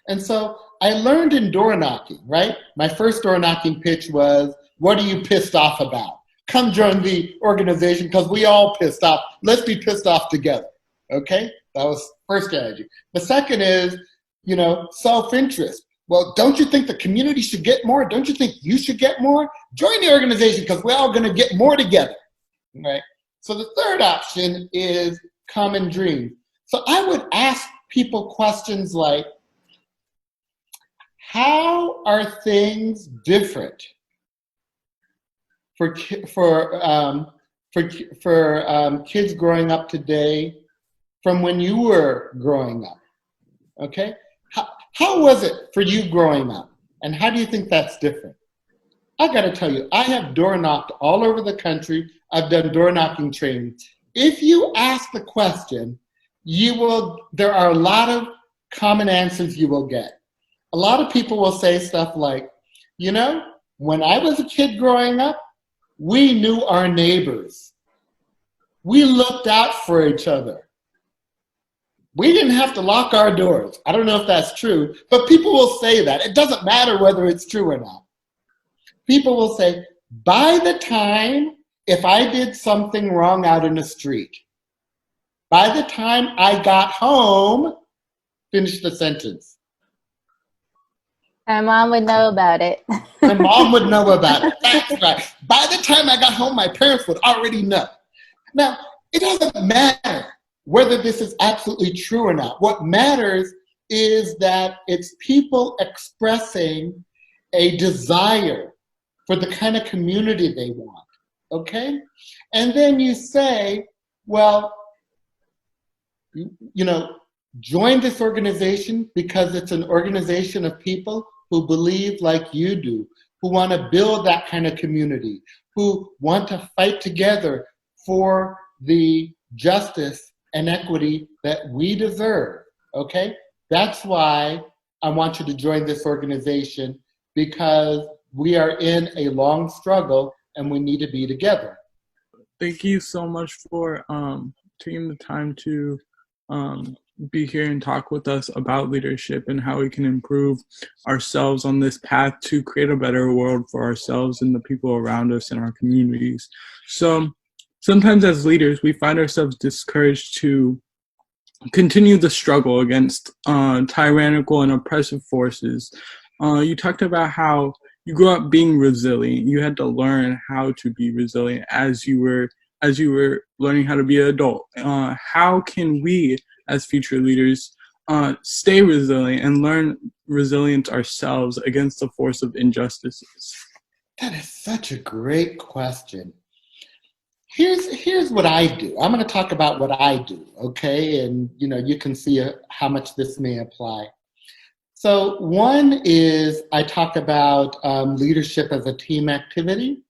And so I learned in door knocking, right? My first door knocking pitch was, what are you pissed off about? Come join the organization because we all pissed off. Let's be pissed off together, okay? That was first strategy. The second is, self-interest. Well, don't you think the community should get more? Don't you think you should get more? Join the organization because we're all going to get more together, right? So the third option is common dream. So I would ask people questions like, how are things different for kids growing up today from when you were growing up? Okay, how was it for you growing up, and how do you think that's different? I got to tell you, I have door knocked all over the country. I've done door knocking training. If you ask the question, there are a lot of common answers you will get. A lot of people will say stuff like, when I was a kid growing up, we knew our neighbors. We looked out for each other. We didn't have to lock our doors. I don't know if that's true, but people will say that. It doesn't matter whether it's true or not. People will say, by the time, if I did something wrong out in the street, by the time I got home, finish the sentence. My mom would know about it. My mom would know about it. That's right. By the time I got home, my parents would already know. Now, it doesn't matter whether this is absolutely true or not. What matters is that it's people expressing a desire for the kind of community they want, okay? And then you say, well, join this organization because it's an organization of people who believe like you do, who want to build that kind of community, who want to fight together for the justice and equity that we deserve, okay? That's why I want you to join this organization, because we are in a long struggle and we need to be together. Thank you so much for taking the time to be here and talk with us about leadership and how we can improve ourselves on this path to create a better world for ourselves and the people around us in our communities. So sometimes as leaders, we find ourselves discouraged to continue the struggle against tyrannical and oppressive forces. You talked about how you grew up being resilient. You had to learn how to be resilient as you were learning how to be an adult. How can we, as future leaders, stay resilient and learn resilience ourselves against the force of injustices? That is such a great question. Here's what I do. I'm going to talk about what I do, okay? And you can see how much this may apply. So one is I talk about leadership as a team activity.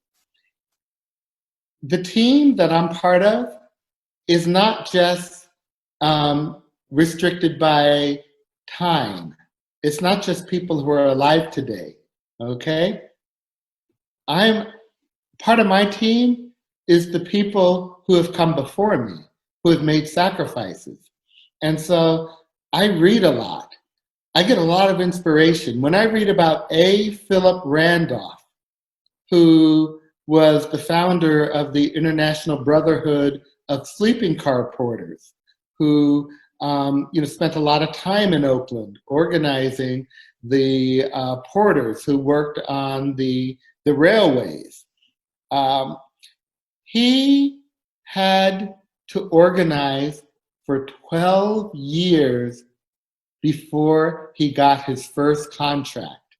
The team that I'm part of is not just restricted by time. It's not just people who are alive today, okay? Part of my team is the people who have come before me, who have made sacrifices. And so I read a lot. I get a lot of inspiration. When I read about A. Philip Randolph, who was the founder of the International Brotherhood of Sleeping Car Porters, who spent a lot of time in Oakland organizing the porters who worked on the railways. He had to organize for 12 years before he got his first contract.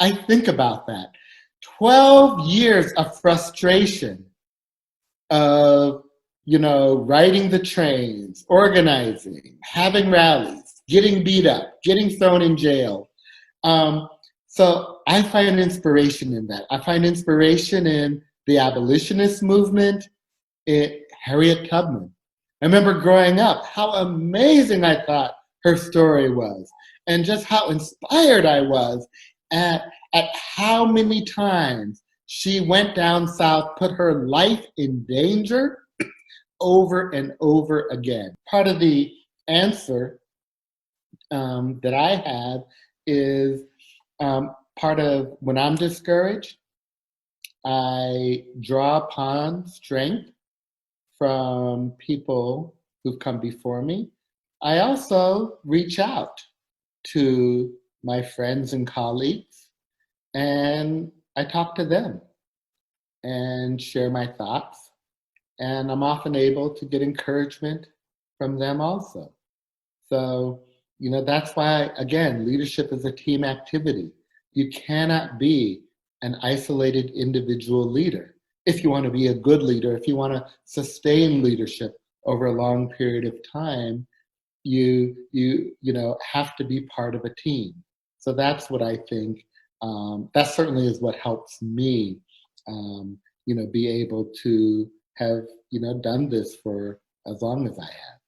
I think about that. 12 years of frustration of, riding the trains, organizing, having rallies, getting beat up, getting thrown in jail. So I find inspiration in that. I find inspiration in the abolitionist movement, Harriet Tubman. I remember growing up, how amazing I thought her story was, and just how inspired I was at how many times she went down south, put her life in danger over and over again. Part of the answer that I have is part of when I'm discouraged, I draw upon strength from people who've come before me. I also reach out to my friends and colleagues, and I talk to them and share my thoughts. And I'm often able to get encouragement from them also. So, that's why, again, leadership is a team activity. You cannot be an isolated individual leader. If you want to be a good leader, if you want to sustain leadership over a long period of time, you have to be part of a team. So that's what I think. That certainly is what helps me, be able to have done this for as long as I have.